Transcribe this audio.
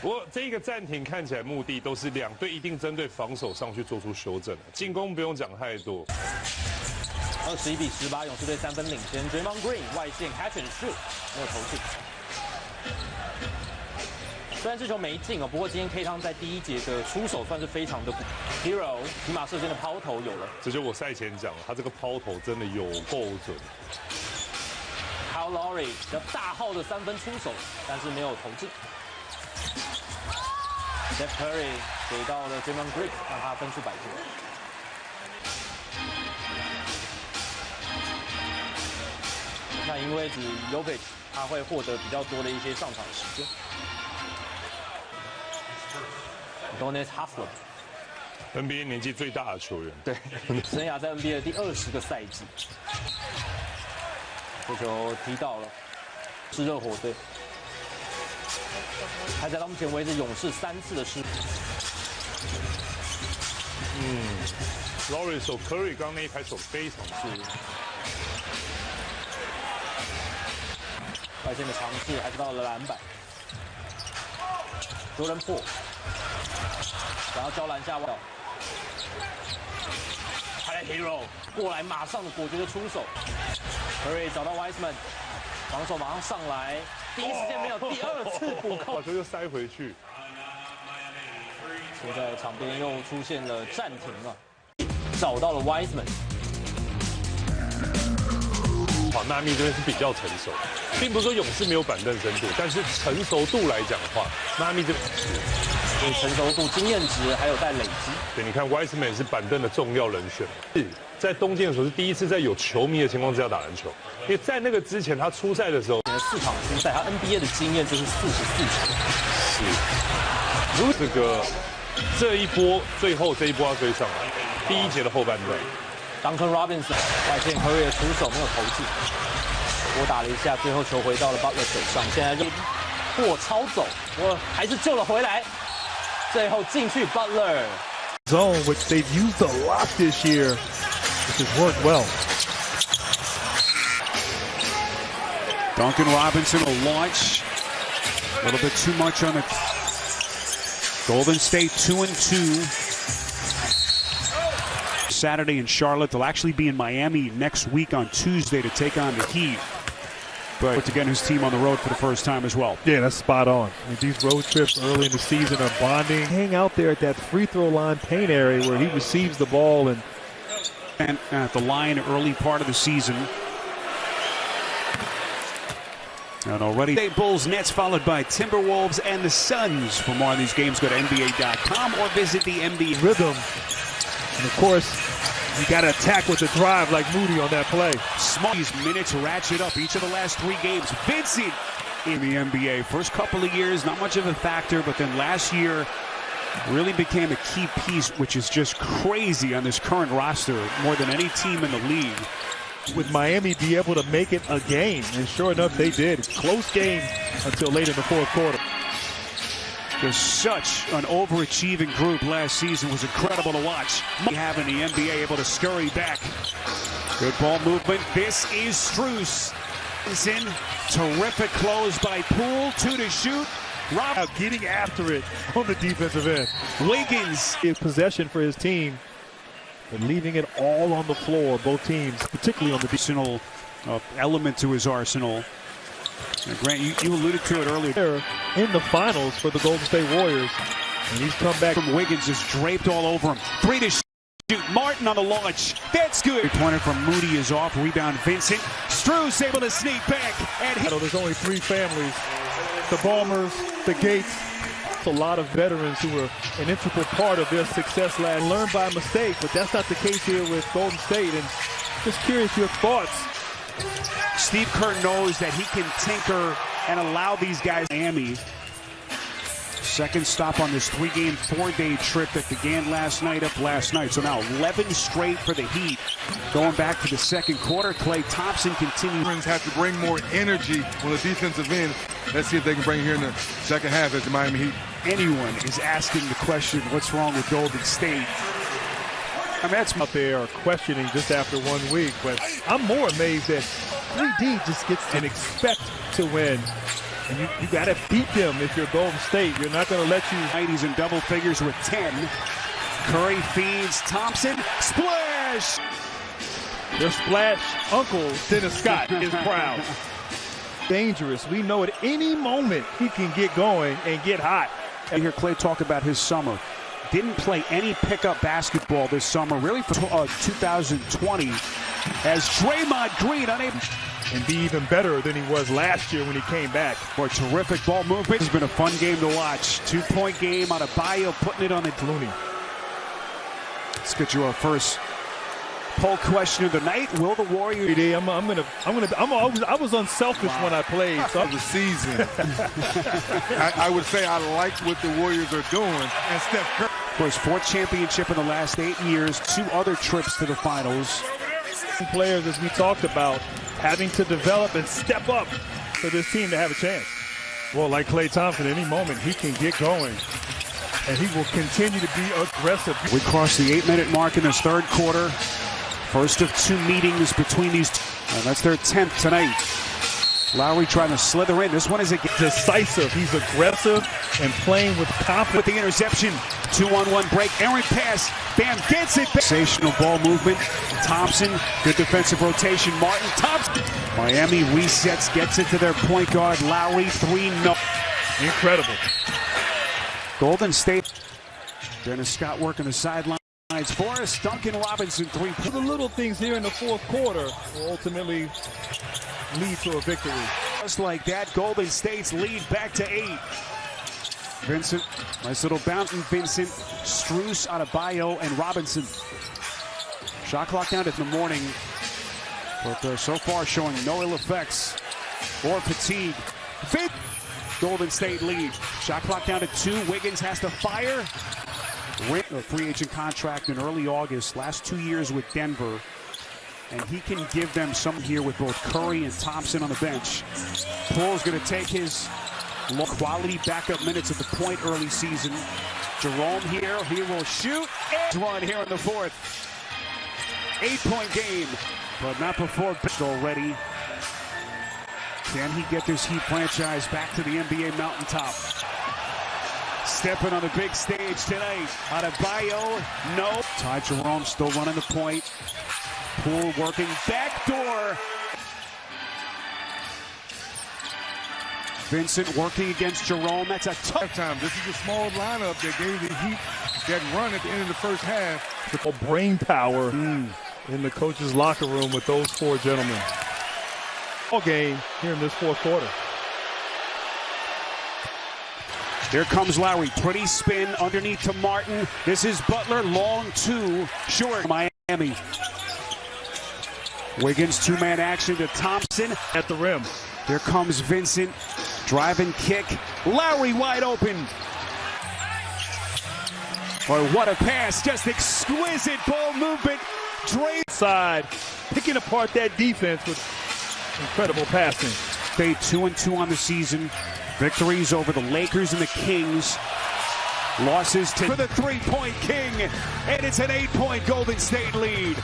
不过这个暂停看起来目的都是两队一定针对防守上去做出修正，进攻不用讲太多。21-18，勇士队3分领先 ，Draymond Green 外线 catch and shoot 没有投进。虽然这球没进哦，不过今天 K 汤在第一节的出手算是非常的 hero， 起码射线的抛投有了。这就我赛前讲，他这个抛投真的有够准。Kyle Lowry 比较大号的3分出手，但是没有投进。Steph Curry 给到了 Draymond Green， 让他分数摆进。那因为Jokic 他会获得比较多的一些上场时间。Donis Haslem，NBA 年纪最大的球员，对，生涯在 NBA 的第20个赛季。这球踢到了，是热火队。还在到目前为止勇士3次的失误。Lowry 手 Curry 刚那一拍手非常是。外线的尝试还是到了篮板。Jordan Poole 想要交篮下外，他的 hero 过来马上的果决的出手。Curry 找到 Wiseman， 防守马上上来，第一时间没有，第2次补扣，把球又塞回去。现在场边又出现了暂停了，找到了 Wiseman。迈阿密这边是比较成熟，并不是说勇士没有板凳深度，但是成熟度来讲的话，迈阿密这边所以成熟度、经验值还有待累积。对，你看 Wiseman 是板凳的重要人选，是在东京的时候是第一次在有球迷的情况之下打篮球，因为在那个之前他出赛的时候，4场出赛，他 NBA 的经验就是44场。是，这一波最后这一波要追上来，第一节的后半段。Duncan Robinson 外线 Curry 的出手没有投进，拨打了一下，最后球回到了 Butler 手上，现在就过超走，我还是救了回来，最后进去 Butler zone which they've used a lot this year, which has worked well. Duncan Robinson will launch a little bit too much on it. Golden State 2-2. Saturday in Charlotte. They'll actually be in Miami next week on Tuesday to take on the Heat. But puts again his team on the road for the first time as well. Yeah, that's spot on. I mean, these road trips early in the season are bonding. Hang out there at that free throw line paint area where he receives the ball and at the line early part of the season. And already Bulls, Nets, followed by Timberwolves and the Suns. For more on these games, go to NBA.com or visit the NBA rhythm. And of course, you got to attack with the drive like Moody on that play. These minutes ratchet up each of the last 3 games. Vincent in the NBA. First couple of years, not much of a factor, but then last year really became a key piece, which is just crazy on this current roster, more than any team in the league. With Miami be able to make it a game, and sure enough, they did. Close game until late in the 4th quarter. Just such an overachieving group last season. Was incredible to watch. Having the NBA able to scurry back. Good ball movement. This is Strus. Terrific close by Poole. 2 to shoot. Rob getting after it on the defensive end. Wiggins. His possession for his team, but leaving it all on the floor. Both teams, particularly on the additional element to his arsenal. Now, Grant, you alluded to it earlier. In the finals for the Golden State Warriors. And he's come back from Wiggins, just draped all over him. 3 to shoot. Martin on the launch. That's good. Pointer from Moody is off. Rebound Vincent. Strus able to sneak back. And there's only 3 families. The Ballmers, the Gates. It's a lot of veterans who were an integral part of their success last. Learned by mistake, but that's not the case here with Golden State. And just curious your thoughts. Steve Kerr knows that he can tinker and allow these guys. Miami. Second stop on this 3-game, 4-day trip that began last night. So now 11 straight for the Heat. Going back to the second quarter, Klay Thompson continues. Have to bring more energy on the defensive end. Let's see if they can bring it here in the second half as the Miami Heat. Anyone is asking the question, what's wrong with Golden State? I mean, that's out there questioning just after 1 week, but I'm more amazed that 3D just gets and expect to win And you got to beat them if you're Golden State. You're not going to let you. He's in double figures with 10. Curry feeds Thompson. Splash! Their splash uncle, Dennis Scott, is proud. Dangerous. We know at any moment he can get going and get hot. And hear Clay talk about his summer. Didn't play any pickup basketball this summer, really, for 2020, as Draymond Green unable and be even better than he was last year when he came back. For terrific ball movement. It's been a fun game to watch. 2-point game on a bio, putting it on the Looney. Let's get you our first poll question of the night. Will the Warriors? I was unselfish when I played. So The season. I would say I like what the Warriors are doing. And Steph Curry. Of course, 4th championship in the last 8 years. 2 other trips to the finals. Players, as we talked about, having to develop and step up for this team to have a chance. Well, like Klay Thompson, any moment he can get going, and he will continue to be aggressive. We crossed the 8-minute mark in this 3rd quarter. First of 2 meetings between these two. And that's their 10th tonight. Lowry trying to slither in. This one is decisive. He's aggressive and playing with confidence. With the interception. 2-on-1 break. Errant pass. Bam gets it. Sensational ball movement. Thompson. Good defensive rotation. Martin Thompson. Miami resets. Gets it to their point guard. Lowry 3-0. Incredible. Golden State. Dennis Scott working the sideline. For us, Duncan Robinson 3. The little things here in the 4th quarter will ultimately lead to a victory. Just like that, Golden State's lead back to 8. Vincent, nice little bounty. Vincent, Strus, Adebayo, and Robinson. Shot clock down in the morning, but so far showing no ill effects or fatigue. Golden State lead. Shot clock down to 2. Wiggins has to fire. A free agent contract in early August, last 2 years with Denver, and he can give them some here with both Curry and Thompson on the bench. Poole's going to take his quality backup minutes at the point early season. Jerome here, he will shoot and run here in the 4th. 8-point game, but not before already. Can he get this Heat franchise back to the NBA mountaintop? Stepping on the big stage tonight. Adebayo, no. Ty Jerome still running the point. Poole working backdoor. Vincent working against Jerome. That's a tough time. This is a small lineup that gave the Heat that run at the end of the first half. With brain power in the coach's locker room with those 4 gentlemen. All game here in this 4th quarter. Here comes Lowry. Pretty spin underneath to Martin. This is Butler. Long 2. Short. Miami. Wiggins 2-man action to Thompson. At the rim. Here comes Vincent. Driving kick. Lowry wide open. Boy, what a pass. Just exquisite ball movement. Dre side. Picking apart that defense with incredible passing. They 2-2 on the season. Victories over the Lakers and the Kings. Losses for the 3-point king. And it's an 8-point Golden State lead.